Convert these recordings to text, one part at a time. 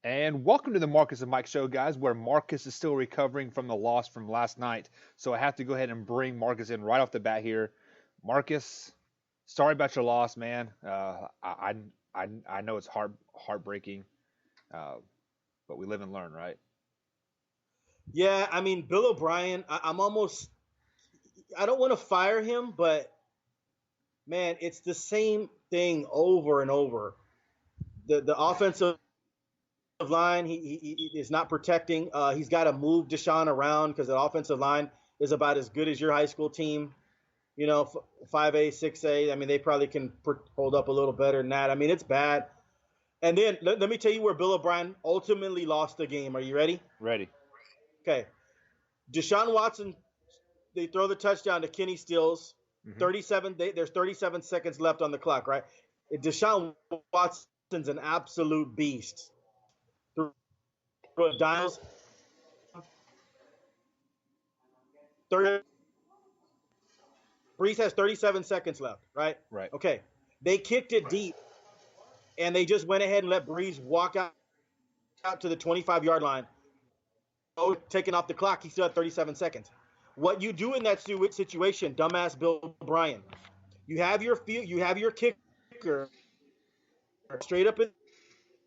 And welcome to the Marcus and Mike show, guys, where Marcus is still recovering from the loss from last night. So I have to go ahead and bring Marcus in right off the bat here. Marcus, sorry about your loss, man. I know it's heartbreaking, uh, but we live and learn, right? Yeah, I mean, Bill O'Brien, I'm almost, I don't want to fire him, but man, it's the same thing over and over. The offensive line, he is not protecting. He's got to move Deshaun around because the offensive line is about as good as your high school team. 5A, 6A. I mean, they probably can hold up a little better than that. I mean, it's bad. And then let me tell you where Bill O'Brien ultimately lost the game. Are you ready? Ready. Okay. Deshaun Watson, they throw the touchdown to Kenny Stills. Hmm. 37. There's 37 seconds left on the clock, right? Deshaun Watson's an absolute beast. Dials 30. Brees has 37 seconds left, right? Right. Okay. They kicked it deep, and they just went ahead and let Brees walk out to the 25-yard line. Oh, taking off the clock, he still had 37 seconds. What you do in that situation, dumbass Bill O'Brien, you have your kicker straight up in,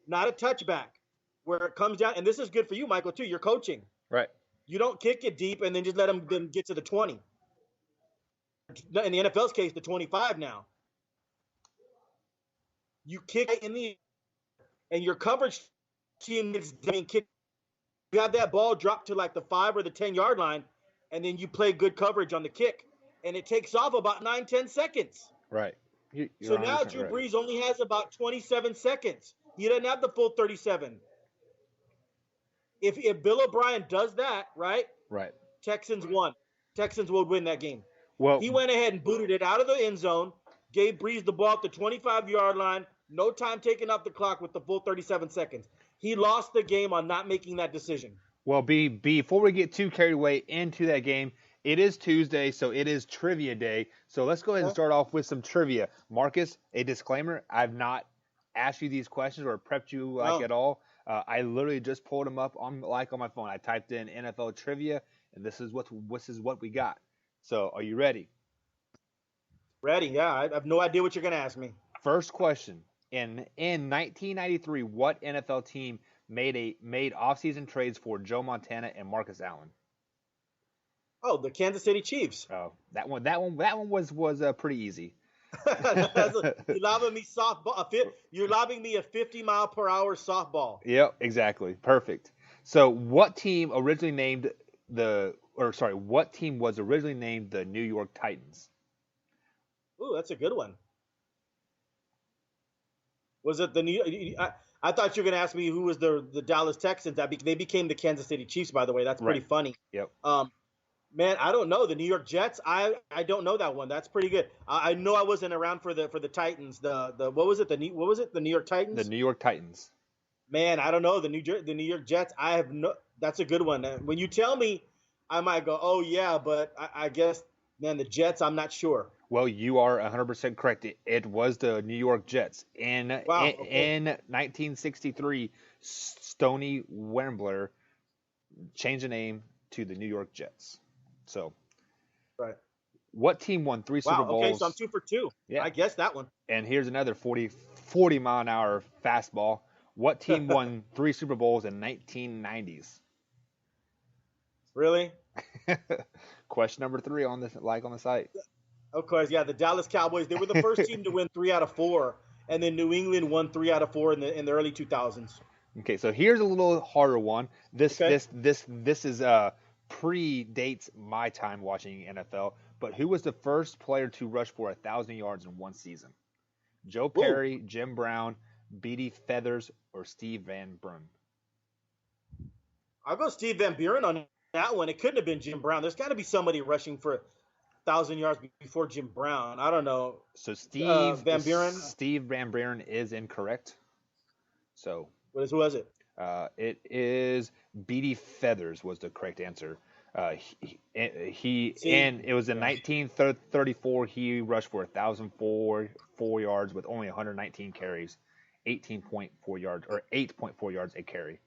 not a touchback, where it comes down, and this is good for you, Michael, too. You're coaching. Right. You don't kick it deep and then just let them then get to the 20. In the NFL's case, the 25 now. You kick in the and your coverage team is being kicked. You have that ball drop to like the 5 or the 10-yard line, and then you play good coverage on the kick, and it takes off about 9-10 seconds. Right. You're So now 100% Drew right. Brees only has about 27 seconds. He doesn't have the full 37. If Bill O'Brien does that, right, Right. Texans won. Texans will win that game. Well, He went ahead and booted it out of the end zone, gave Brees the ball at the 25-yard line, no time taken off the clock with the full 37 seconds. He lost the game on not making that decision. Well, before we get too carried away into that game, it is Tuesday, so it is trivia day. So let's go ahead and Huh? start off with some trivia. Marcus, a disclaimer: I've not asked you these questions or prepped you like Oh, at all. I literally just pulled them up on my phone. I typed in NFL trivia, and this is what we got. So, are you ready? ready. Yeah, I have no idea what you're going to ask me. First question: In 1993, what NFL team made offseason trades for Joe Montana and Marcus Allen? Oh, the Kansas City Chiefs. Oh, that one was pretty easy. You're lobbing me softball. You're lobbing me a 50-mile-per-hour softball. Yep, exactly. Perfect. So, what team was originally named the New York Titans? Ooh, that's a good one. Was it the New? I thought you were going to ask me who was the Dallas Texans. They became the Kansas City Chiefs, by the way. That's pretty Right. funny. Yep. Um, Man, I don't know the New York Jets. I don't know that one. That's pretty good. I know I wasn't around for the Titans. The what was it? What was it? The New York The Titans. New York Titans. Man, I don't know the New York Jets. I have no. That's a good one. When you tell me, I might go, oh yeah, but I guess man, the Jets. I'm not sure. Well, you are 100% correct. It was the New York Jets. In Wow. in, Okay. in 1963, Stony Wembler changed the name to the New York Jets. So, Right. what team won three Super Wow. Okay. So I'm Bowls? 2 for 2. Yeah. I guess that one. And here's another 40 mile an hour fastball. What team won three Super Bowls in 1990s? Really? Question number three on the site. Of course. Yeah. The Dallas Cowboys. They were the first team to win 3 out of 4, and then New England won 3 out of 4 in the early 2000s. Okay, so here's a little harder one. This Okay. this this this is predates my time watching NFL. But who was the first player to rush for 1,000 yards in one season? Joe Ooh. Perry, Jim Brown, Beatty Feathers, or Steve Van Bruyn? I'll go Steve Van Buren on that one. It couldn't have been Jim Brown. There's got to be somebody rushing for 1,000 yards before Jim Brown. I don't know. So Steve Van Buren. Steve Van Buren is incorrect. So Who was it? it is Beatty Feathers was the correct answer. See, And it was in yeah. 1934. He rushed for 1,004 yards with only 119 carries, 18.4 yards or 8.4 yards a carry.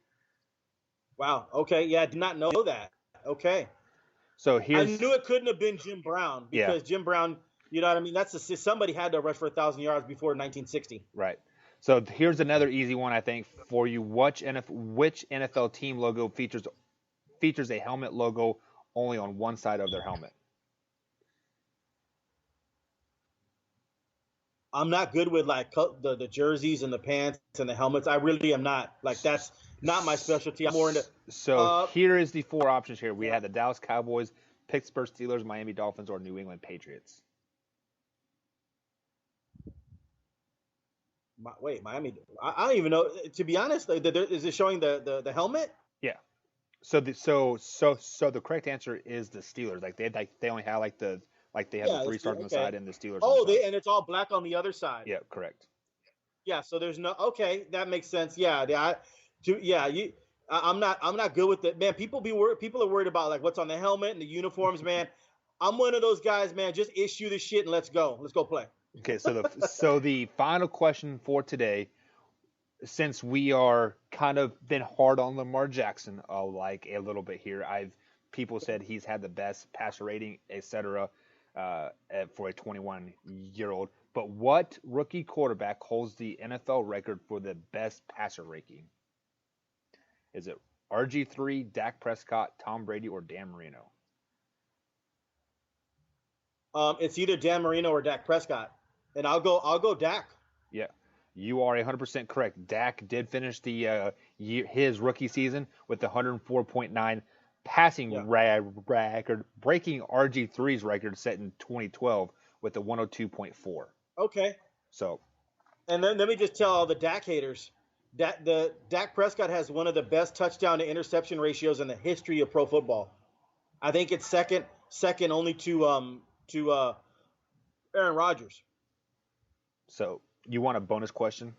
Wow. Okay. Yeah, I did not know that. Okay. So I here's knew it couldn't have been Jim Brown yeah, because Jim Brown, you know what I mean? Somebody had to rush for 1,000 yards before 1960. right. So here's another easy one I think for you. Which NFL team logo features a helmet logo only on one side of their helmet? I'm not good with like the jerseys and the pants and the helmets. I really am not. Like that's not my specialty. I'm more into. So Uh, here is the four options here. We yeah. have the Dallas Cowboys, Pittsburgh Steelers, Miami Dolphins, or New England Patriots. Wait, Miami. I don't even know. To be honest, is it showing the helmet? Yeah. So the correct answer is the Steelers. They only have they have the Yeah. three stars on the Okay. side and the Steelers on the Oh, side. and it's all black on the other side. Yeah, correct. Yeah. So there's no. Okay, that makes sense. Yeah. I'm not good with it, man. People are worried about like what's on the helmet and the uniforms, man. I'm one of those guys, man. Just issue the shit and let's go. Let's go play. Okay, so the final question for today, since we are kind of been hard on Lamar Jackson, like a little bit here. People said he's had the best passer rating, etc. For a 21-year-old. But what rookie quarterback holds the NFL record for the best passer rating? Is it RG3, Dak Prescott, Tom Brady, or Dan Marino? It's either Dan Marino or Dak Prescott, and I'll go Dak. Yeah, you are 100% correct. Dak did finish his rookie season with the 104.9 passing record, breaking RG3's record set in 2012 with the 102.4. Okay. So, and then let me just tell all the Dak haters that the Dak Prescott has one of the best touchdown to interception ratios in the history of pro football. I think it's second only to Aaron Rodgers. So you want a bonus question?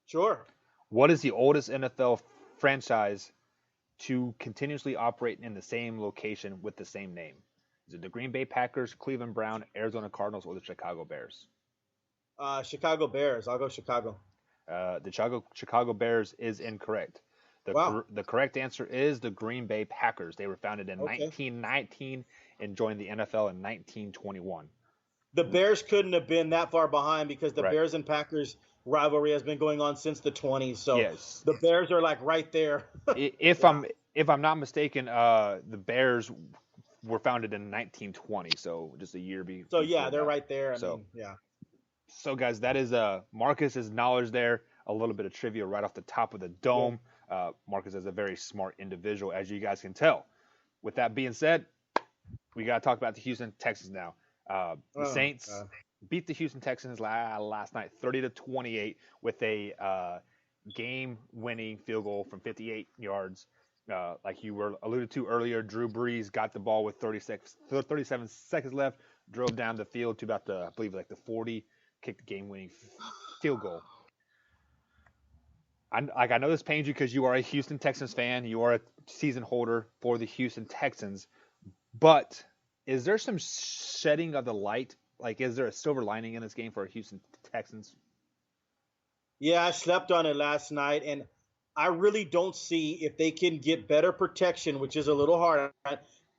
Sure. What is the oldest NFL franchise to continuously operate in the same location with the same name? Is it the Green Bay Packers, Cleveland Brown, Arizona Cardinals, or the Chicago Bears? Chicago Bears. I'll go Chicago. The Chicago Bears is incorrect. The correct answer is the Green Bay Packers. They were founded in 1919 and joined the NFL in 1921. The Bears couldn't have been that far behind because the Bears and Packers rivalry has been going on since the 20s. So yes. The Bears are like right there. If I'm not mistaken, the Bears were founded in 1920, so just a year before. So yeah, they're right there. So guys, that is Marcus's knowledge there. A little bit of trivia right off the top of the dome. Yeah. Marcus is a very smart individual, as you guys can tell. With that being said, we got to talk about the Houston Texans now. The Saints beat the Houston Texans last night, 30-28, with a game-winning field goal from 58 yards. Like you were alluded to earlier, Drew Brees got the ball with 37 seconds left, drove down the field to about I believe the 40, kicked the game-winning field goal. I know this pains you because you are a Houston Texans fan. You are a season holder for the Houston Texans. But is there some shedding of the light? Like, is there a silver lining in this game for Houston Texans? Yeah, I slept on it last night, and I really don't see if they can get better protection, which is a little hard.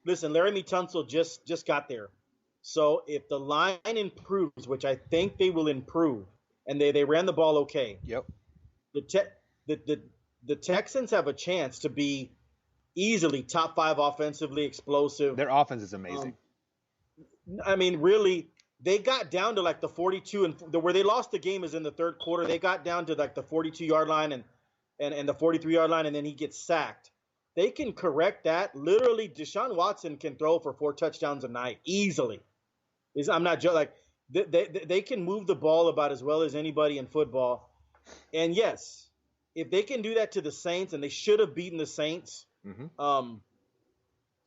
Listen, Laramie Tunsil just got there. So if the line improves, which I think they will improve, and they ran the ball okay. Yep. The Texans have a chance to be easily top 5 offensively explosive. Their offense is amazing. I mean, really, they got down to like the 42 and where they lost the game is in the third quarter. They got down to like the 42-yard line and the 43-yard line, and then he gets sacked. They can correct that. Literally, Deshaun Watson can throw for 4 touchdowns a night easily. I'm not joking. Like they can move the ball about as well as anybody in football. And yes, if they can do that to the Saints, and they should have beaten the Saints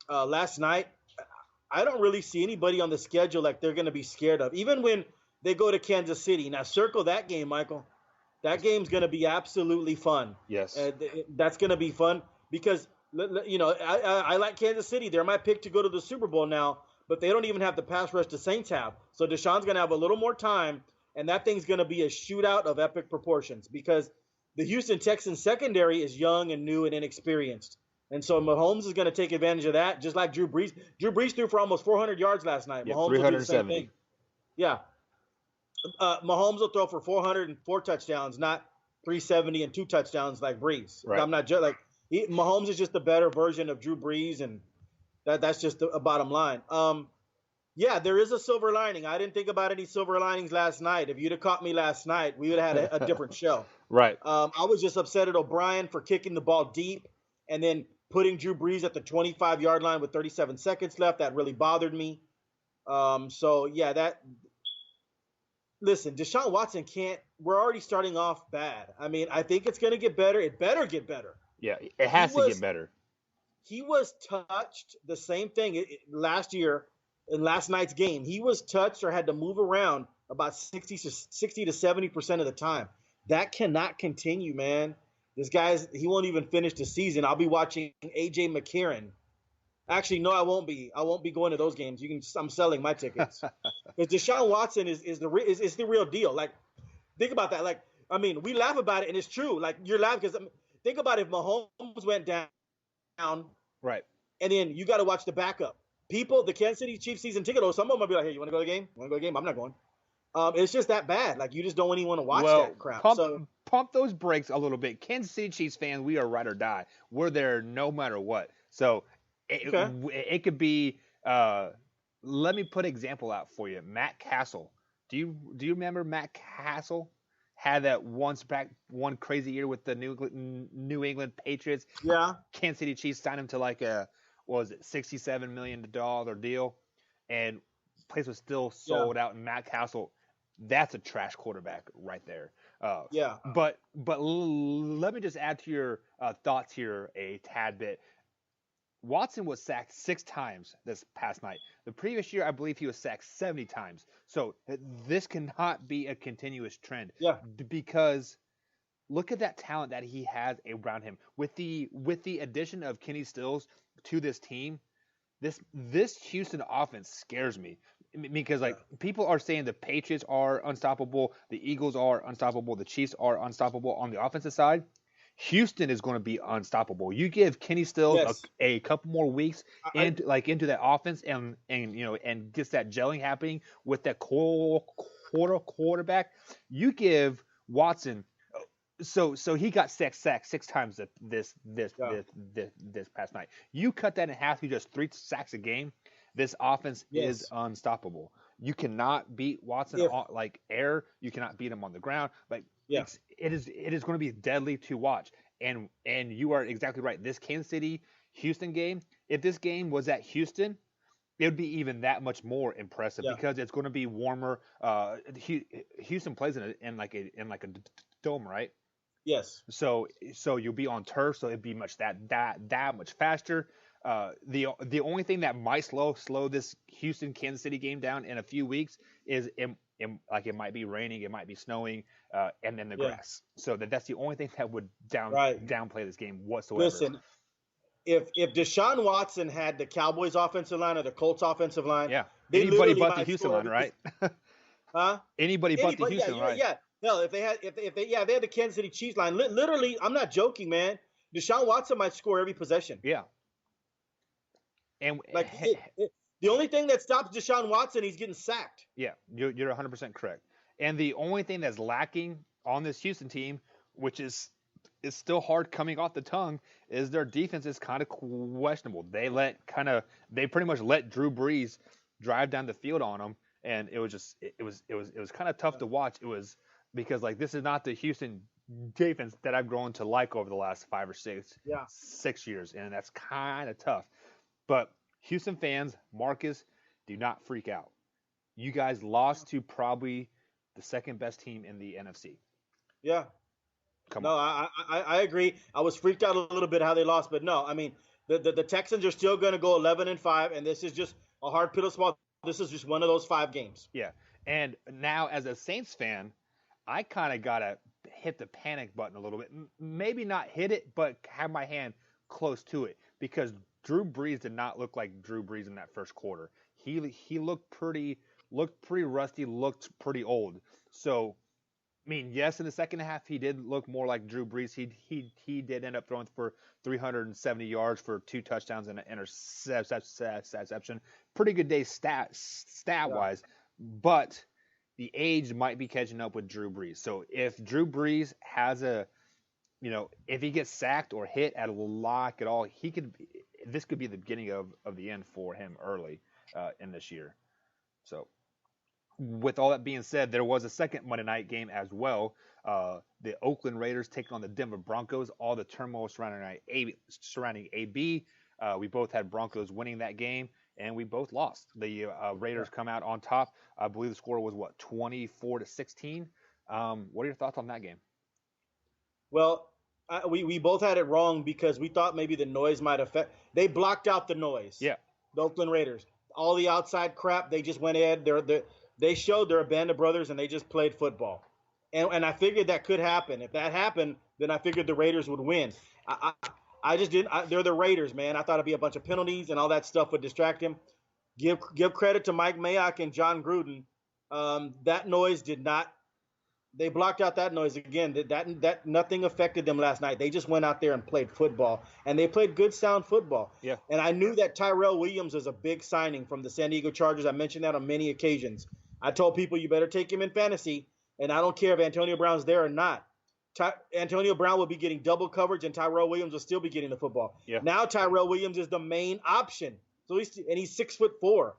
last night, I don't really see anybody on the schedule like they're going to be scared of. Even when they go to Kansas City. Now, circle that game, Michael. That game's going to be absolutely fun. Yes. That's going to be fun because, I like Kansas City. They're my pick to go to the Super Bowl now, but they don't even have the pass rush the Saints have. So Deshaun's going to have a little more time and that thing's going to be a shootout of epic proportions because the Houston Texans secondary is young and new and inexperienced. And so Mahomes is going to take advantage of that, just like Drew Brees. Drew Brees threw for almost 400 yards last night. Yeah, Mahomes will do the same 370. thing. Yeah. Mahomes will throw for 404 touchdowns, not 370 and 2 touchdowns like Brees. Right. I'm not Mahomes is just a better version of Drew Brees, and that's just a bottom line. Yeah, there is a silver lining. I didn't think about any silver linings last night. If you'd have caught me last night, we would have had a different show. Right. I was just upset at O'Brien for kicking the ball deep and then putting Drew Brees at the 25-yard line with 37 seconds left. That really bothered me. Listen, Deshaun Watson we're already starting off bad. I mean, I think it's going to get better. It better get better. Yeah, it has to get better. He was touched the same thing last year in last night's game. He was touched or had to move around about 60 to 70% of the time. That cannot continue, man. He won't even finish the season. I'll be watching A.J. McCarron. Actually, no, I won't be. I won't be going to those games. I'm selling my tickets. Because Deshaun Watson is the real deal. Like, think about that. Like, I mean, we laugh about it, and it's true. Like, you're laughing because think about if Mahomes went down, right, and then you got to watch the backup. People, the Kansas City Chiefs season ticket holders, some of them will be like, "Hey, you want to go to the game? You want to go to the game? I'm not going." It's just that bad. Like, you just don't even want to watch that crap. Pump those brakes a little bit. Kansas City Chiefs fans, we are ride or die. We're there no matter what. So it could be. Let me put an example out for you. Matt Castle. Do you remember Matt Castle? Had that one crazy year with the New England Patriots. Yeah. Kansas City Chiefs signed him to like $67 million deal, and place was still sold out. And Matt Castle, that's a trash quarterback right there. Yeah. But let me just add to your thoughts here a tad bit. Watson was sacked 6 times this past night. The previous year, I believe he was sacked 70 times. So this cannot be a continuous trend. Yeah. Because look at that talent that he has around him. With the addition of Kenny Stills to this team, this Houston offense scares me. Because people are saying the Patriots are unstoppable, the Eagles are unstoppable, the Chiefs are unstoppable on the offensive side. Houston is going to be unstoppable. You give Kenny Stills a couple more weeks into that offense and gets that gelling happening with that quarterback. You give Watson, so he got sacked 6 times this past night. You cut that in half. He does 3 sacks a game. This offense is unstoppable. You cannot beat Watson on air. You cannot beat him on the ground. It is going to be deadly to watch. And you are exactly right. This Kansas City Houston game, if this game was at Houston, it would be even that much more impressive because it's going to be warmer. Houston plays in like a dome, right? Yes. So you'll be on turf, so it'd be that much faster. The only thing that might slow this Houston Kansas City game down in a few weeks is it might be raining, it might be snowing, and then the grass. So that's the only thing that would downplay this game whatsoever. Listen, if Deshaun Watson had the Cowboys offensive line or the Colts offensive line, anybody but the Houston line, right? Huh? Anybody but the Houston line. Yeah. No, if they had the Kansas City Chiefs line, literally, I'm not joking, man. Deshaun Watson might score every possession. Yeah. And the only thing that stops Deshaun Watson, he's getting sacked. Yeah, you're 100% correct. And the only thing that's lacking on this Houston team, which is still hard coming off the tongue, is their defense is kind of questionable. They pretty much let Drew Brees drive down the field on them, and it was kind of tough to watch. It was because this is not the Houston defense that I've grown to like over the last 5 or 6 years, and that's kind of tough. But Houston fans, Marcus, do not freak out. You guys lost to probably the second best team in the NFC. Yeah. Come on. I agree. I was freaked out a little bit how they lost, but no, I mean, the Texans are still going to go 11-5, and this is just a hard pill to swallow. This is just one of those 5 games. Yeah. And now as a Saints fan, I kind of got to hit the panic button a little bit. Maybe not hit it, but have my hand close to it because Drew Brees did not look like Drew Brees in that first quarter. He looked pretty looked pretty rusty, looked pretty old. So, I mean, yes, in the second half he did look more like Drew Brees. He did end up throwing for 370 yards for 2 touchdowns and an interception. Pretty good day stat Yeah. wise, but the age might be catching up with Drew Brees. So if Drew Brees has if he gets sacked or hit at a lock at all, this could be the beginning of the end for him early in this year. So with all that being said, there was a second Monday night game as well. The Oakland Raiders taking on the Denver Broncos. All the turmoil surrounding AB. We both had Broncos winning that game, and we both lost. The Raiders come out on top. I believe the score was 24-16. What are your thoughts on that game? Well, we both had it wrong because we thought maybe the noise might affect. They blocked out the noise. Yeah. The Oakland Raiders. All the outside crap, they just went ahead. They showed they're a band of brothers and they just played football. And I figured that could happen. If that happened, then I figured the Raiders would win. I just didn't. They're the Raiders, man. I thought it'd be a bunch of penalties and all that stuff would distract him. Give credit to Mike Mayock and John Gruden. That noise did not. They blocked out that noise again. That nothing affected them last night. They just went out there and played football, and they played good, sound football. Yeah. And I knew that Tyrell Williams was a big signing from the San Diego Chargers. I mentioned that on many occasions. I told people you better take him in fantasy, and I don't care if Antonio Brown's there or not. Antonio Brown will be getting double coverage, and Tyrell Williams will still be getting the football. Yeah. Now Tyrell Williams is the main option. So he's 6'4".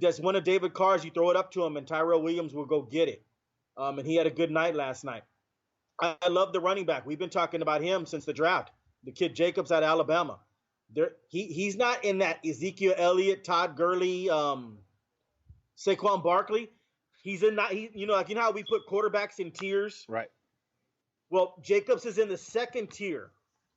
That's one of David Carr's. You throw it up to him, and Tyrell Williams will go get it. And he had a good night last night. I love the running back. We've been talking about him since the draft. The kid Jacobs out of Alabama. He's not in that Ezekiel Elliott, Todd Gurley, Saquon Barkley. He's in that. You know how we put quarterbacks in tiers. Right. Well, Jacobs is in the second tier.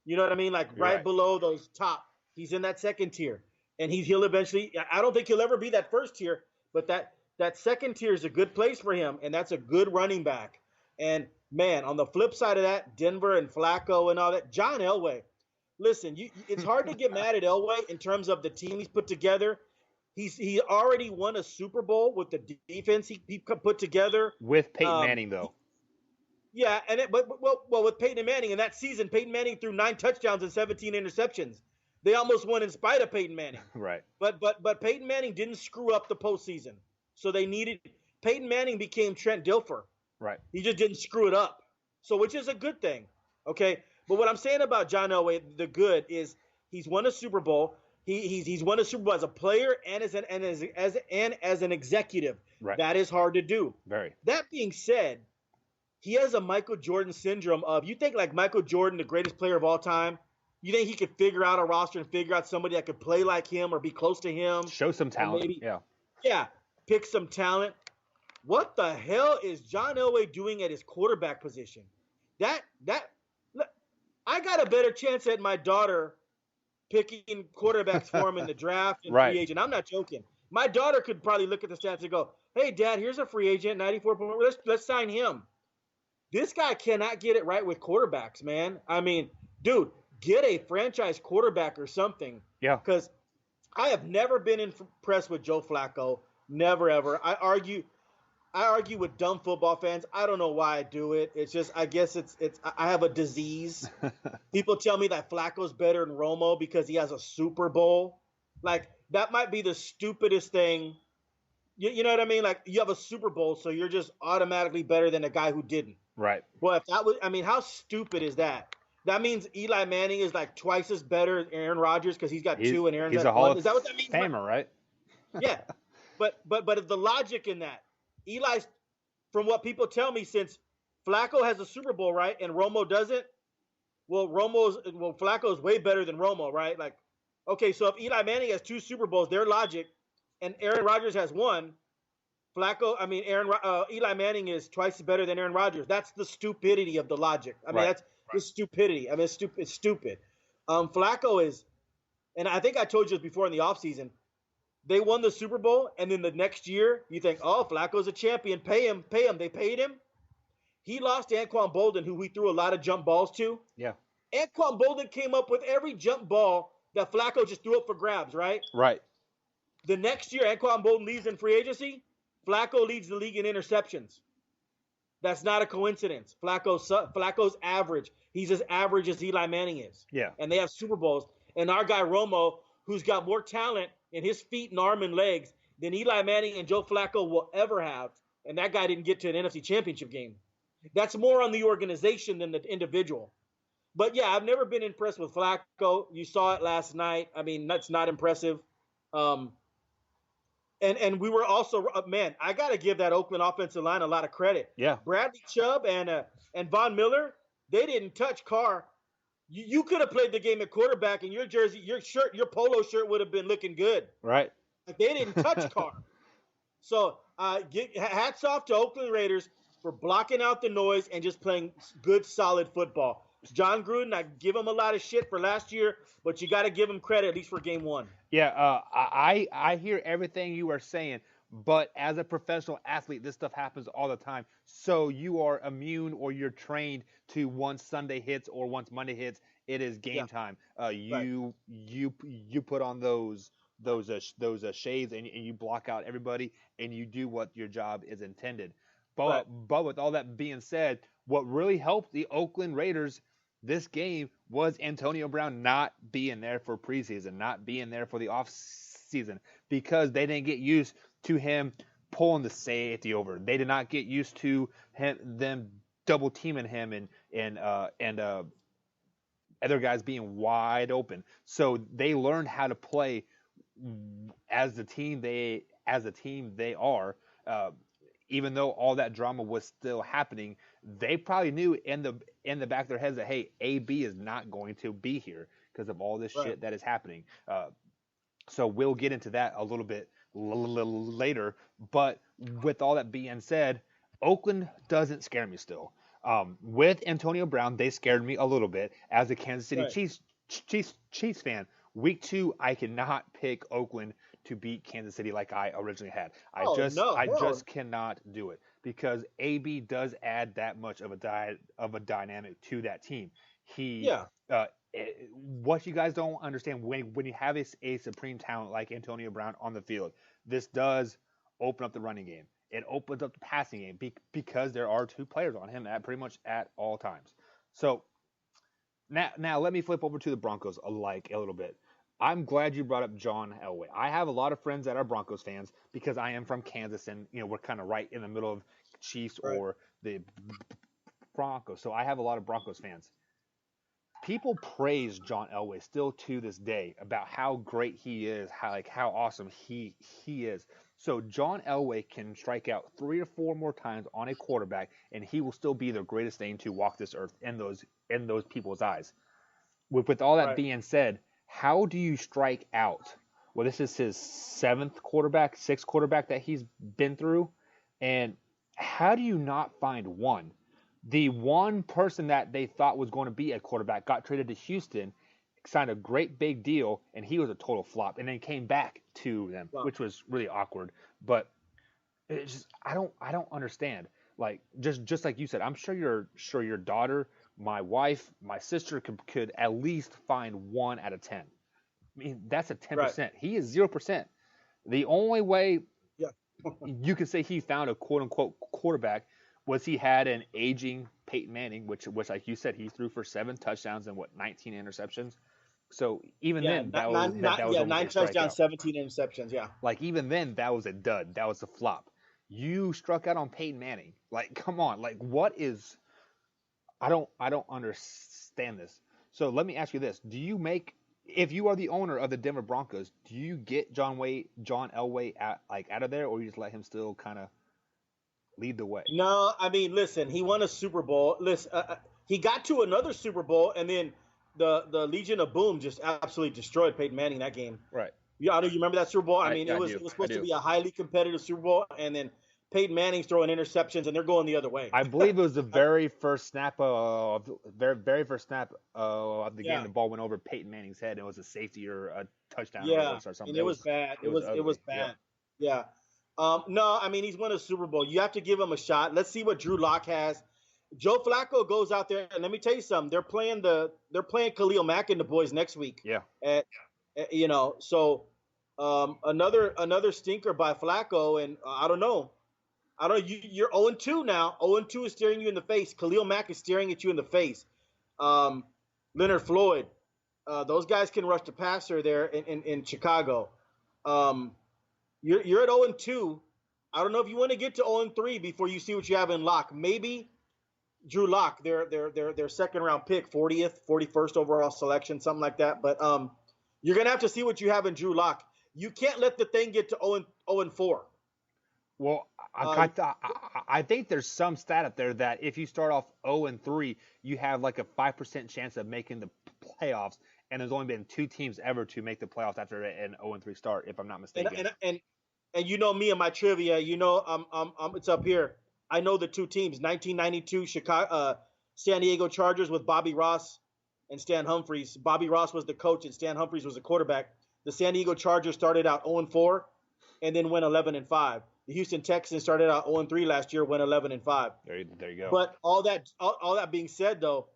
You know what I mean? Like right below those top. He's in that second tier, and he'll eventually. I don't think he'll ever be that first tier, but that second tier is a good place for him, and that's a good running back. And, man, on the flip side of that, Denver and Flacco and all that, John Elway. Listen, it's hard to get mad at Elway in terms of the team he's put together. He already won a Super Bowl with the defense he put together. With Peyton Manning, though. Yeah, but with Peyton Manning, in that season, Peyton Manning threw 9 touchdowns and 17 interceptions. They almost won in spite of Peyton Manning. Right. But Peyton Manning didn't screw up the postseason. So they needed – Peyton Manning became Trent Dilfer. Right. He just didn't screw it up. So which is a good thing, okay? But what I'm saying about John Elway, the good, is he's won a Super Bowl. He's won a Super Bowl as a player and as an executive. Right. That is hard to do. Very. That being said, he has a Michael Jordan syndrome of – you think like Michael Jordan, the greatest player of all time, you think he could figure out a roster and figure out somebody that could play like him or be close to him? Show some talent. Yeah. Pick some talent. What the hell is John Elway doing at his quarterback position? Look, I got a better chance at my daughter picking quarterbacks for him in the draft and free agent. I'm not joking. My daughter could probably look at the stats and go, "Hey, Dad, here's a free agent, 94. Let's sign him." This guy cannot get it right with quarterbacks, man. I mean, dude, get a franchise quarterback or something. Yeah. Because I have never been impressed with Joe Flacco. Never ever. I argue with dumb football fans. I don't know why I do it. It's just I guess I have a disease. People tell me that Flacco's better than Romo because he has a Super Bowl. Like that might be the stupidest thing. You know what I mean? Like you have a Super Bowl, so you're just automatically better than a guy who didn't. Right. Well, if that was, I mean, how stupid is that? That means Eli Manning is like twice as better than Aaron Rodgers because he's got 2 and Aaron's got 1. Is that what that means? Famer, right? Yeah. But the logic in that, Eli's, from what people tell me, since Flacco has a Super Bowl, right, and Romo doesn't, Flacco's way better than Romo, right? Like, okay, so if Eli Manning has 2 Super Bowls, their logic, and Aaron Rodgers has 1, Eli Manning is twice better than Aaron Rodgers. That's the stupidity of the logic. I mean, that's the stupidity. I mean, it's stupid. Flacco is, and I think I told you this before in the offseason, they won the Super Bowl, and then the next year, you think, oh, Flacco's a champion. Pay him. They paid him. He lost to Anquan Boldin, who we threw a lot of jump balls to. Yeah. Anquan Boldin came up with every jump ball that Flacco just threw up for grabs, right? Right. The next year, Anquan Boldin leaves in free agency. Flacco leads the league in interceptions. That's not a coincidence. Flacco's average. He's as average as Eli Manning is. Yeah. And they have Super Bowls. And our guy Romo, who's got more talent in his feet and arm and legs than Eli Manning and Joe Flacco will ever have. And that guy didn't get to an NFC Championship game. That's more on the organization than the individual. But yeah, I've never been impressed with Flacco. You saw it last night. I mean, that's not impressive. And we were also, man, I got to give that Oakland offensive line a lot of credit. Yeah. Bradley Chubb and Von Miller, they didn't touch Carr. You could have played the game at quarterback, and your jersey, your polo shirt would have been looking good. Right. Like they didn't touch Carr. So hats off to Oakland Raiders for blocking out the noise and just playing good, solid football. John Gruden, I give him a lot of shit for last year, but you got to give him credit at least for game one. Yeah, I hear everything you are saying, but as a professional athlete, this stuff happens all the time. So you are immune, or you're trained to once Sunday hits or once Monday hits, it is game time. You put on those shades and you block out everybody, and you do what your job is intended. But with all that being said, what really helped the Oakland Raiders this game was Antonio Brown not being there for preseason, not being there for the off season, because they didn't get used to him pulling the safety over. They did not get used to them double teaming him and other guys being wide open. So they learned how to play as the team they are. Even though all that drama was still happening, they probably knew in the back of their heads that, hey, AB is not going to be here because of all this shit that is happening. So we'll get into that a little bit later. But with all that being said, Oakland doesn't scare me still. With Antonio Brown, they scared me a little bit as a Kansas City Chiefs fan. Week 2, I cannot pick Oakland to beat Kansas City like I originally had. I just cannot do it because AB does add that much of a dynamic to that team. What you guys don't understand, when you have a supreme talent like Antonio Brown on the field, this does open up the running game. It opens up the passing game because there are 2 players on him at pretty much at all times. So now let me flip over to the Broncos a little bit. I'm glad you brought up John Elway. I have a lot of friends that are Broncos fans because I am from Kansas, and we're kind of right in the middle of Chiefs or the Broncos. So I have a lot of Broncos fans. People praise John Elway still to this day about how great he is, how awesome he is. So John Elway can strike out 3 or 4 more times on a quarterback, and he will still be the greatest thing to walk this earth in those people's eyes. With all that being said, how do you strike out? Well, this is his 6th quarterback that he's been through. And how do you not find one? The one person that they thought was going to be a quarterback got traded to Houston, signed a great big deal, and he was a total flop, and then came back to them, which was really awkward. But it's just, I don't understand. Like just like you said, I'm sure your daughter, my wife, my sister could at least find 1 out of 10. I mean, that's a 10%. Right. He is 0%. The only way you could say he found a quote unquote quarterback was he had an aging Peyton Manning, which like you said, he threw for 7 touchdowns and 19 interceptions. So even then, that was 9 touchdowns, 17 interceptions. Yeah. Like even then, that was a dud. That was a flop. You struck out on Peyton Manning. Like, come on. Like, what is? I don't understand this. So let me ask you this: if you are the owner of the Denver Broncos, do you get John Elway out of there, or you just let him still kind of lead the way? No, I mean, listen, he won a Super Bowl. Listen, he got to another Super Bowl, and then the Legion of Boom just absolutely destroyed Peyton Manning that game. Right. Yeah, I know you remember that Super Bowl. I mean, it was supposed to be a highly competitive Super Bowl, and then Peyton Manning's throwing interceptions, and they're going the other way. I believe it was the very first snap of the game. The ball went over Peyton Manning's head, and it was a safety or a touchdown or something. And it was bad. It was bad. Yeah. No, I mean, he's won a Super Bowl. You have to give him a shot. Let's see what Drew Lock has. Joe Flacco goes out there, and let me tell you something. They're playing Khalil Mack and the boys next week. Yeah. So Another stinker by Flacco, and I don't know. I don't. You're 0-2 now. 0-2 is staring you in the face. Khalil Mack is staring at you in the face. Um, Leonard Floyd. Those guys can rush the passer there in Chicago. Um, you're at 0-2. I don't know if you want to get to 0-3 before you see what you have in Lock. Maybe Drew Lock, their second round pick, 40th, 41st overall selection, something like that. But you're gonna have to see what you have in Drew Lock. You can't let the thing get to 0-4. Well, Uh, I think there's some stat up there that if you start off 0-3, you have like a 5% chance of making the playoffs. And there's only been two teams ever to make the playoffs after an 0-3 start, if I'm not and, mistaken. and and and you know me and my trivia. You know, it's up here. I know the two teams: 1992 Chicago, San Diego Chargers with Bobby Ross and Stan Humphries. Bobby Ross was the coach, and Stan Humphries was the quarterback. The San Diego Chargers started out 0-4, and then went 11-5. The Houston Texans started out 0-3 last year, went 11-5. There you go. But all that being said, though,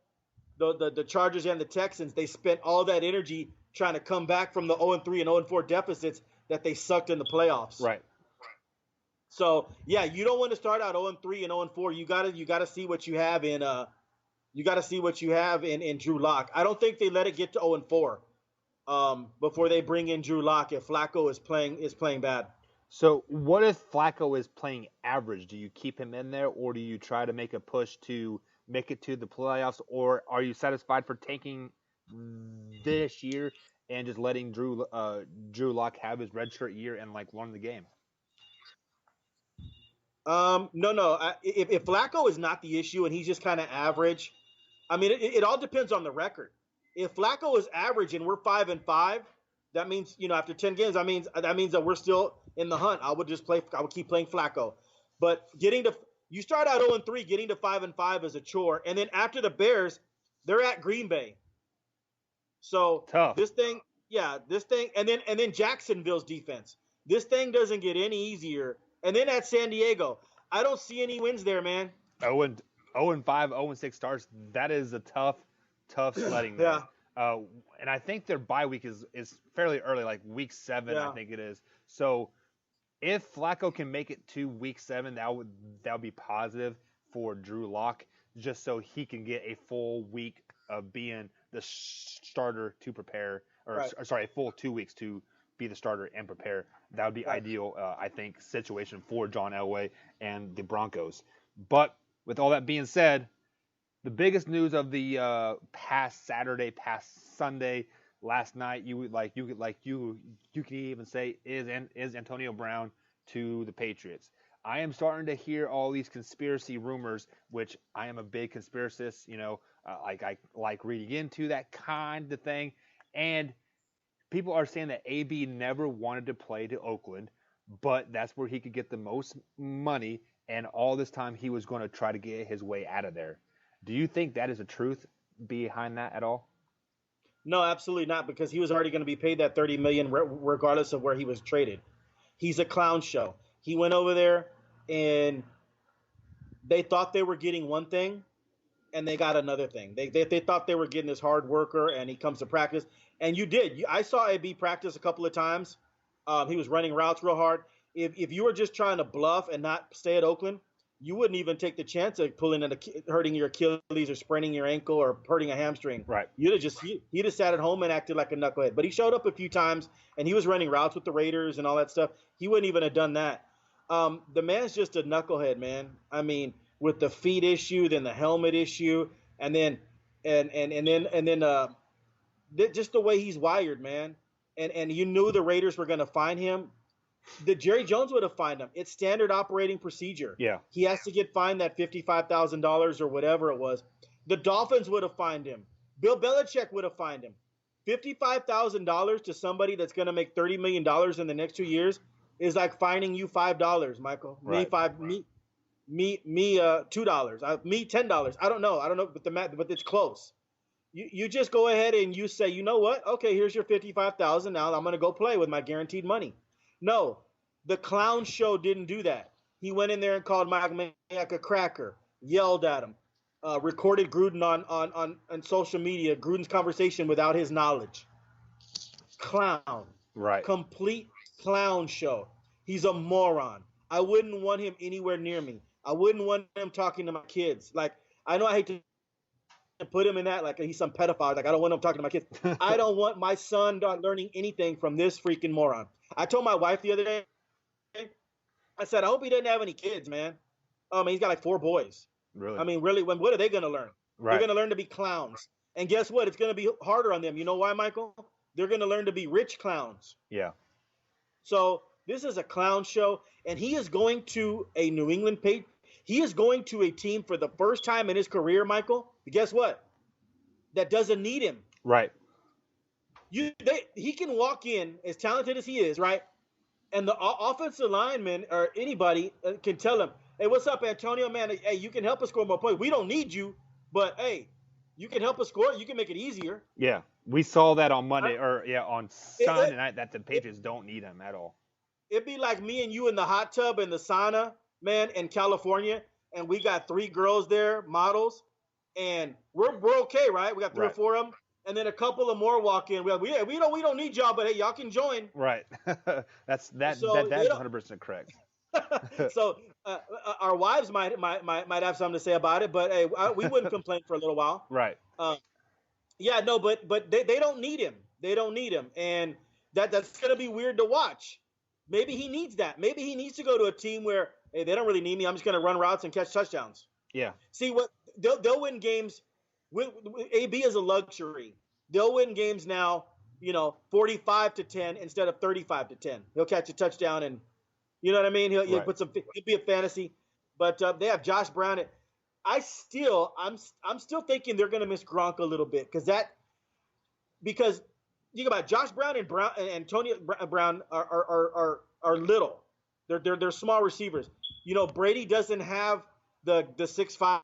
the Chargers and the Texans, they spent all that energy trying to come back from the 0-3 and 0-4 deficits that they sucked in the playoffs. Right. So yeah, you don't want to start out 0-3 and 0-4. You gotta see what you have in Drew Lock. I don't think they let it get to 0-4 before they bring in Drew Lock if Flacco is playing bad. So what if Flacco is playing average? Do you keep him in there, or do you try to make a push to make it to the playoffs, or are you satisfied for tanking this year and just letting Drew Lock have his redshirt year and like learn the game? No. If Flacco is not the issue and he's just kind of average, I mean, it all depends on the record. If Flacco is average and we're 5-5, that means after 10 games, that means that we're still in the hunt. I would keep playing Flacco. But you start out 0-3, getting to 5-5 is a chore, and then after the Bears, they're at Green Bay. So Tough. this thing, and then Jacksonville's defense. This thing doesn't get any easier. And then at San Diego, I don't see any wins there, man. 0-5, 0-6 starts. That is a tough sledding there. Yeah. And I think their bye week is fairly early, like week 7, Yeah. I think it is. So if Flacco can make it to week 7, that would be positive for Drew Lock, just so he can get a full week of being the starter to prepare, Right. sorry, a full 2 weeks to be the starter and prepare. That would be Right. ideal, I think, situation for John Elway and the Broncos. But with all that being said, the biggest news of the past Saturday, past Sunday, last night, you can even say is Antonio Brown to the Patriots. I am starting to hear all these conspiracy rumors, which I am a big conspiracist. I like reading into that kind of thing, and people are saying that AB never wanted to play to Oakland, but that's where he could get the most money, and all this time he was going to try to get his way out of there. Do you think that is a truth behind that at all? No, absolutely not, because he was already going to be paid that $30 million regardless of where he was traded. He's a clown show. He went over there and they thought they were getting one thing and they got another thing. They thought they were getting this hard worker and he comes to practice. And you did. I saw AB practice a couple of times. He was running routes real hard. If you were just trying to bluff and not stay at Oakland, you wouldn't even take the chance of hurting your Achilles or spraining your ankle or hurting a hamstring. Right. He'd have sat at home and acted like a knucklehead. But he showed up a few times and he was running routes with the Raiders and all that stuff. He wouldn't even have done that. The man's just a knucklehead, man. I mean, with the feet issue, then the helmet issue, and then just the way he's wired, man. And you knew the Raiders were going to find him. The Jerry Jones would have fined him. It's standard operating procedure. Yeah. He has to get fined that $55,000 or whatever it was. The Dolphins would have fined him. Bill Belichick would have fined him. $55,000 to somebody that's going to make $30 million in the next 2 years is like fining you $5, Michael. Right. Me $2. Me $10. I don't know, but it's close. You just go ahead and you say, you know what? Okay, here's your $55,000. Now I'm going to go play with my guaranteed money. No, the clown show didn't do that. He went in there and called Mike Mayock a cracker, yelled at him, recorded Gruden on social media, Gruden's conversation without his knowledge. Clown. Right. Complete clown show. He's a moron. I wouldn't want him anywhere near me. I wouldn't want him talking to my kids. Like, I know I hate to put him in that, like he's some pedophile. Like, I don't want him talking to my kids. I don't want my son learning anything from this freaking moron. I told my wife the other day, I said, I hope he doesn't have any kids, man. He's got like 4 boys. Really? I mean, really, what are they going to learn? Right. They're going to learn to be clowns. And guess what? It's going to be harder on them. You know why, Michael? They're going to learn to be rich clowns. Yeah. So this is a clown show, and he is going to a New England Patriots. He is going to a team for the first time in his career, Michael. Guess what? That doesn't need him. Right. He can walk in as talented as he is, right? And the offensive lineman or anybody can tell him, hey, what's up, Antonio? Man, hey, you can help us score more points. We don't need you, but, hey, you can help us score. You can make it easier. Yeah. We saw that on Monday, on Sunday night, that the Patriots don't need him at all. It'd be like me and you in the hot tub in the sauna, man, in California, and we got 3 girls there, models, and we're okay, right? We got 3 or 4 of them. And then a couple of more walk in. We don't need y'all, but hey, y'all can join. Right. That's 100% correct. So our wives might have something to say about it, but hey, we wouldn't complain for a little while. Right. Yeah, no, but they don't need him. They don't need him, and that's gonna be weird to watch. Maybe he needs that. Maybe he needs to go to a team where, hey, they don't really need me. I'm just gonna run routes and catch touchdowns. Yeah. See what they'll win games. With AB is a luxury. They'll win games now, 45-10 instead of 35-10. He'll catch a touchdown, and you know what I mean. He'll put some. He'll be a fantasy, but they have Josh Brown. I'm still thinking they're going to miss Gronk a little bit because think about it, Josh Brown and Antonio Brown are little. They're small receivers. Brady doesn't have the 6'5"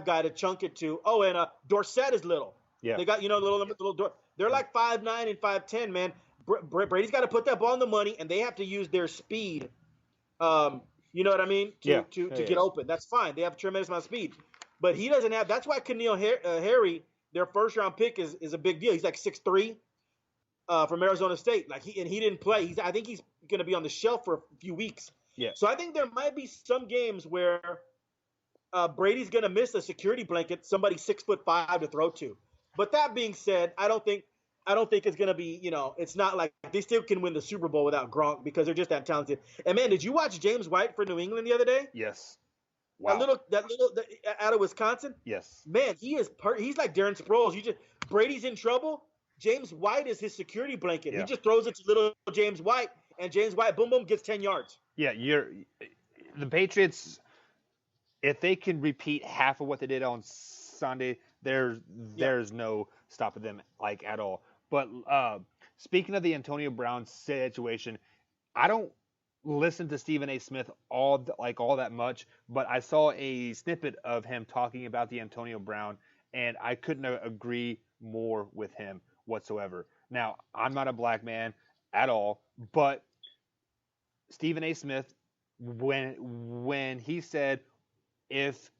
guy to chunk it to. Oh, and Dorsett is little. Yeah. They got little. They're like 5'9" and 5'10", man. Brady's got to put that ball in the money, and they have to use their speed. You know what I mean? To get open. That's fine. They have a tremendous amount of speed, but he doesn't have. That's why N'Keal Harry, their first round pick, is a big deal. He's like 6'3", from Arizona State. Like he didn't play. I think he's going to be on the shelf for a few weeks. Yeah. So I think there might be some games where Brady's going to miss a security blanket, somebody 6'5" to throw to. But that being said, I don't think it's going to be, it's not like they still can win the Super Bowl without Gronk because they're just that talented. And man, did you watch James White for New England the other day? Yes. Wow. That little out of Wisconsin? Yes. Man, he's like Darren Sproles. Brady's in trouble. James White is his security blanket. Yeah. He just throws it to little James White, and James White, boom, boom, gets 10 yards. Yeah, the Patriots, if they can repeat half of what they did on Sunday, there's no stopping them like at all. But speaking of the Antonio Brown situation, I don't listen to Stephen A. Smith all that much, but I saw a snippet of him talking about the Antonio Brown, and I couldn't agree more with him whatsoever. Now, I'm not a black man at all, but Stephen A. Smith, when he said if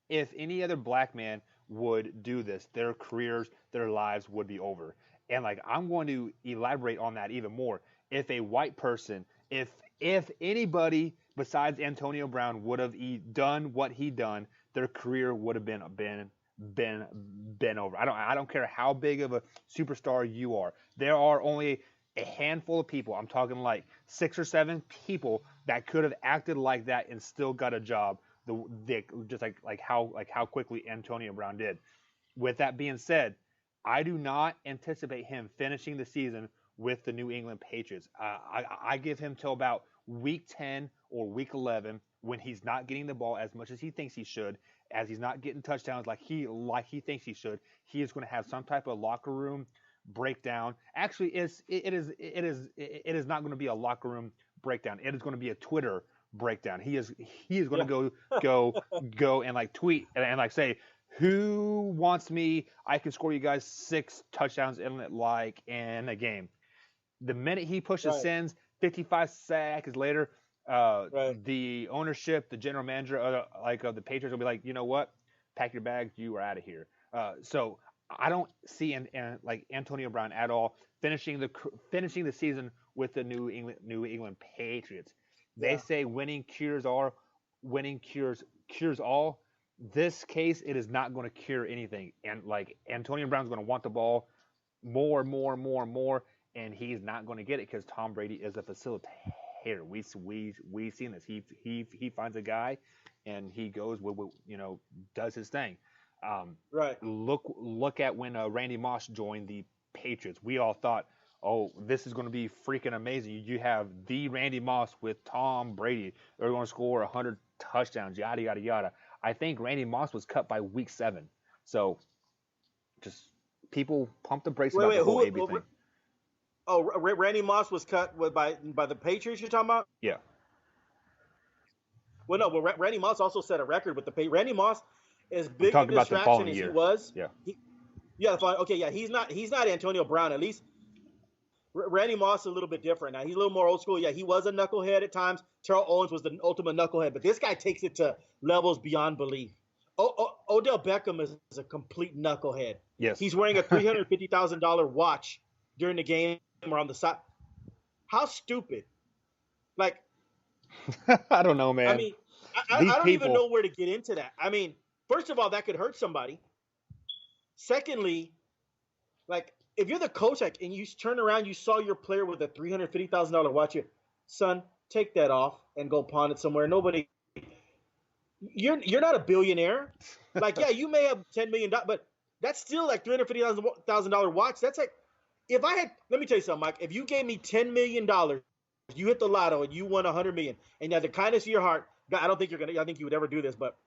any other black man would do this, their careers, their lives would be over. And I'm going to elaborate on that even more. If a white person, if anybody besides Antonio Brown would have done what he done, their career would have been over. I don't care how big of a superstar you are. There are only a handful of people. I'm talking like 6 or 7 people that could have acted like that and still got a job. Just like how quickly Antonio Brown did. With that being said, I do not anticipate him finishing the season with the New England Patriots. I give him till about week 10 or week 11 when he's not getting the ball as much as he thinks he should, as he's not getting touchdowns like he thinks he should. He is going to have some type of locker room breakdown. Actually, it is not going to be a locker room breakdown. It is going to be a Twitter breakdown. He is going to go and tweet and say, who wants me? I can score you guys 6 touchdowns in a game. The minute he pushes sends, 55 seconds later, the ownership, the general manager of the Patriots will be like, you know what? Pack your bags. You are out of here. So I don't see like Antonio Brown at all finishing the season with the New England Patriots. They Yeah. say winning cures all. This case, it is not going to cure anything. And like Antonio Brown's going to want the ball more, and he's not going to get it because Tom Brady is a facilitator. We seen this. He finds a guy, and he goes does his thing. Right. Look at when Randy Moss joined the Patriots. We all thought, oh, this is going to be freaking amazing. You have the Randy Moss with Tom Brady. They're going to score 100 touchdowns, yada yada yada. I think Randy Moss was cut by week 7. So just people pump the brakes about the whole AB thing. Oh, Randy Moss was cut by the Patriots. You're talking about? Yeah. Well, no. Well, Randy Moss also set a record with the Patriots. Randy Moss, as big a Talking about the distraction following as year. he was. Yeah. Okay. Yeah. He's not Antonio Brown. At least Randy Moss is a little bit different now. He's a little more old school. Yeah, he was a knucklehead at times. Terrell Owens was the ultimate knucklehead, but this guy takes it to levels beyond belief. Odell Beckham is a complete knucklehead. Yes. He's wearing a $350,000 watch during the game or on the side. How stupid! Like, I don't know, man. I mean, I don't even know where to get into that. I mean, first of all, that could hurt somebody. Secondly, like, if you're the coach, like, and you turn around, you saw your player with a $350,000 watch, son, take that off and go pawn it somewhere. Nobody, you're not a billionaire. Like, yeah, you may have $10 million, but that's still like $350,000 watch. That's like, let me tell you something, Mike. If you gave me $10 million, you hit the lotto and you won $100 million, and you had the kindness of your heart, I don't think I think you would ever do this, but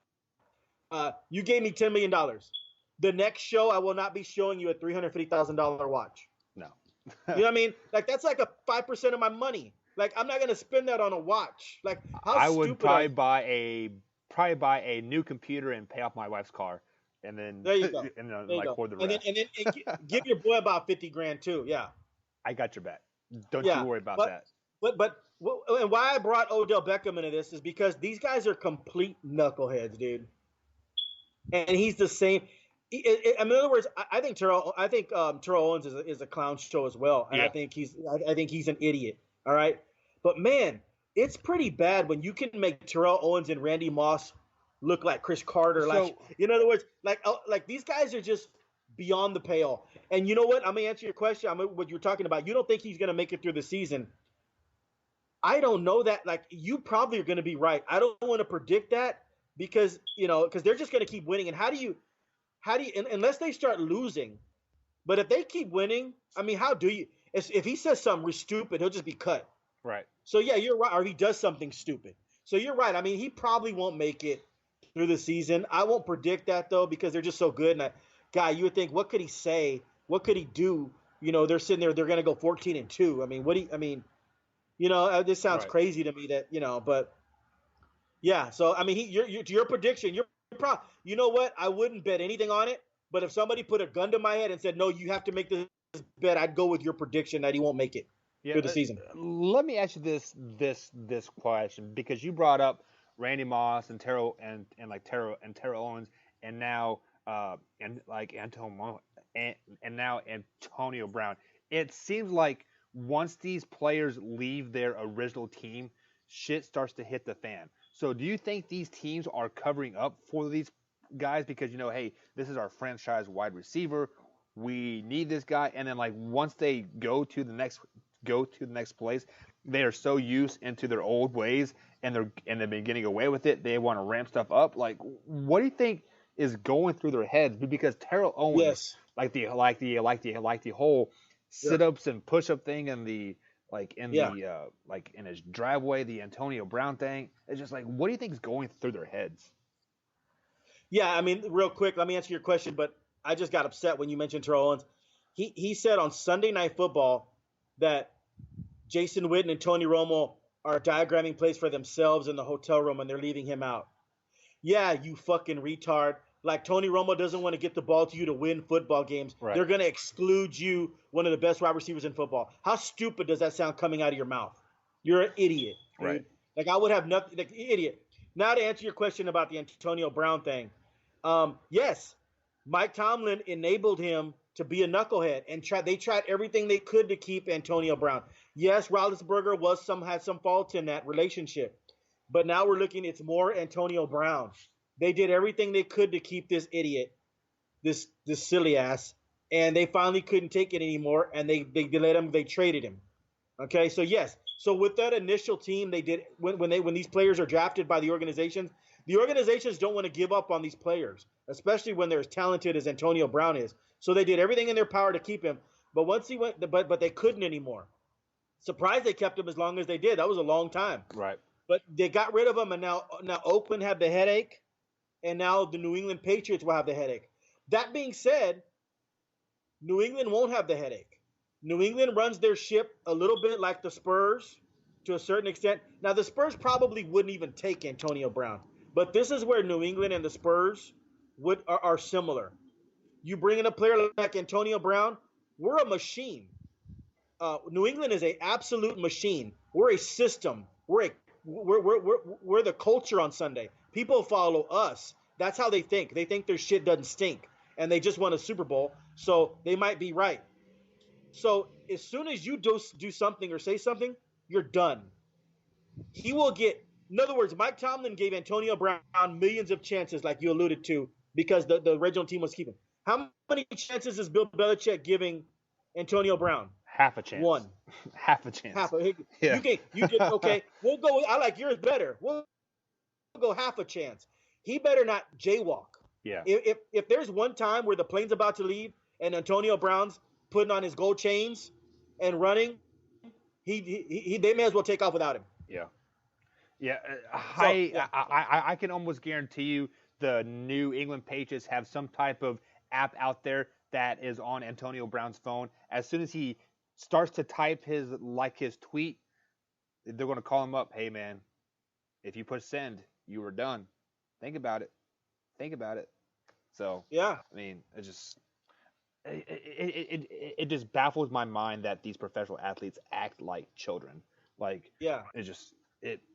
you gave me $10 million. The next show, I will not be showing you a $350,000 watch. No. You know what I mean? Like, that's like a 5% of my money. Like, I'm not going to spend that on a watch. Like, how I stupid would probably buy a new computer and pay off my wife's car, and then there you go. and there you go. for the rest. And then give your boy about $50,000 too. Yeah. I got your back. Don't you worry about that. But and why I brought Odell Beckham into this is because these guys are complete knuckleheads, dude. And he's the same. In other words, I think Terrell Owens is a clown show as well, and yeah. I think he's an idiot. All right, but man, it's pretty bad when you can make Terrell Owens and Randy Moss look like Chris Carter. Like, in other words, like these guys are just beyond the pale. And you know what? I'm gonna answer your question. What you're talking about. You don't think he's gonna make it through the season? I don't know that. Like, you probably are gonna be right. I don't want to predict that because they're just gonna keep winning. And how do you unless they start losing, but if they keep winning, I mean, how do you? If he says something stupid, he'll just be cut. Right. So yeah, you're right. Or he does something stupid. So you're right. I mean, he probably won't make it through the season. I won't predict that though because they're just so good. And you would think, what could he say? What could he do? They're sitting there. They're going to go 14-2. I mean, this sounds crazy to me that but yeah. So I mean, your prediction. You know what? I wouldn't bet anything on it. But if somebody put a gun to my head and said, no, you have to make this bet, I'd go with your prediction that he won't make it through the season. Let me ask you this question, because you brought up Randy Moss and Terrell Owens, and now Antonio Brown. It seems like once these players leave their original team, shit starts to hit the fan. So do you think these teams are covering up for these guys because, hey, this is our franchise wide receiver, we need this guy, and then like once they go to the next place, they are so used into their old ways and they've been getting away with it, they want to ramp stuff up. Like, what do you think is going through their heads? Because Terrell Owens, like the whole sit-ups and push-up thing and the in his driveway, the Antonio Brown thing. It's just like, what do you think is going through their heads? Yeah, I mean, real quick, let me answer your question, but I just got upset when you mentioned Terrell Owens. He said on Sunday Night Football that Jason Witten and Tony Romo are diagramming plays for themselves in the hotel room and they're leaving him out. Yeah, you fucking retard. Like, Tony Romo doesn't want to get the ball to you to win football games. Right. They're going to exclude you, one of the best wide receivers in football. How stupid does that sound coming out of your mouth? You're an idiot. Dude. Right. Like, I would have nothing. Like, idiot. Now to answer your question about the Antonio Brown thing. Yes, Mike Tomlin enabled him to be a knucklehead, and they tried everything they could to keep Antonio Brown. Yes, Roethlisberger had some fault in that relationship, but now we're looking. It's more Antonio Brown. They did everything they could to keep this idiot, this silly ass, and they finally couldn't take it anymore, and they let him. They traded him. Okay, so yes, so with that initial team, they did when these players are drafted by the organizations don't want to give up on these players, especially when they're as talented as Antonio Brown is. So they did everything in their power to keep him. But once he went, but they couldn't anymore. Surprised they kept him as long as they did. That was a long time. Right. But they got rid of him, and now Oakland had the headache, and now the New England Patriots will have the headache. That being said, New England won't have the headache. New England runs their ship a little bit like the Spurs to a certain extent. Now, the Spurs probably wouldn't even take Antonio Brown. But this is where New England and the Spurs are similar. You bring in a player like Antonio Brown, we're a machine. New England is an absolute machine. We're a system. We're the culture on Sunday. People follow us. That's how they think. They think their shit doesn't stink, and they just won a Super Bowl, so they might be right. So as soon as you do something or say something, you're done. He will get. In other words, Mike Tomlin gave Antonio Brown millions of chances, like you alluded to, because the original team was keeping. How many chances is Bill Belichick giving Antonio Brown? Half a chance. One. Half a chance. Yeah. You did okay. We'll go. I like yours better. We'll go half a chance. He better not jaywalk. Yeah. If there's one time where the plane's about to leave and Antonio Brown's putting on his gold chains and running, they may as well take off without him. Yeah. Yeah, I can almost guarantee you the New England Patriots have some type of app out there that is on Antonio Brown's phone. As soon as he starts to type his tweet, they're going to call him up. Hey, man, if you push send, you were done. Think about it. So yeah, I mean, it just baffles my mind that these professional athletes act like children. Like, yeah,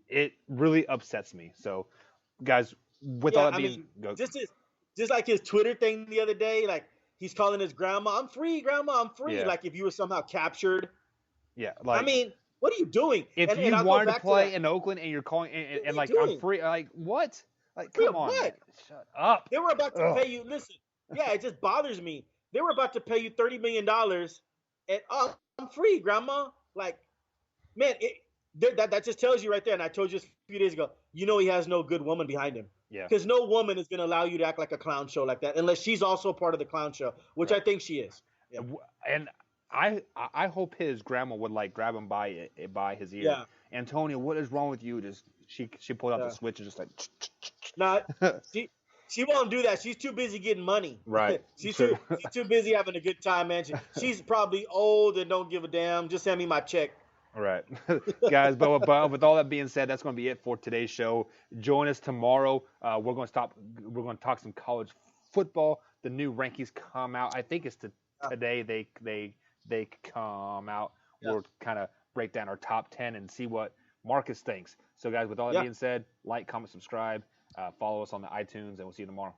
it really upsets me. So, guys, with all that being, just like his Twitter thing the other day, like he's calling his grandma, "I'm free, grandma, I'm free." Yeah. Like if you were somehow captured. Yeah, like I mean, what are you doing? If you wanted to play in Oakland and you're calling and like doing? I'm free, like what? Like come on, man. Shut up. They were about to pay you. Listen, yeah, it just bothers me. They were about to pay you $30 million, and I'm free, grandma. Like, man, that just tells you right there. And I told you a few days ago, he has no good woman behind him. Yeah. Because no woman is going to allow you to act like a clown show like that, unless she's also part of the clown show, which I think she is. Yeah. And I hope his grandma would like grab him by his ear. Yeah. Antonio, what is wrong with you? Just she pulled out the switch and just like. No, she won't do that. She's too busy getting money. Right. she's too busy having a good time, man. She's probably old and don't give a damn. Just send me my check. All right, guys. But with all that being said, that's going to be it for today's show. Join us tomorrow. We're going to talk some college football. The new rankings come out. I think it's today. They come out. Yeah. We'll kind of break down our top 10 and see what Marcus thinks. So, guys, with all that being said, like, comment, subscribe, follow us on the iTunes, and we'll see you tomorrow.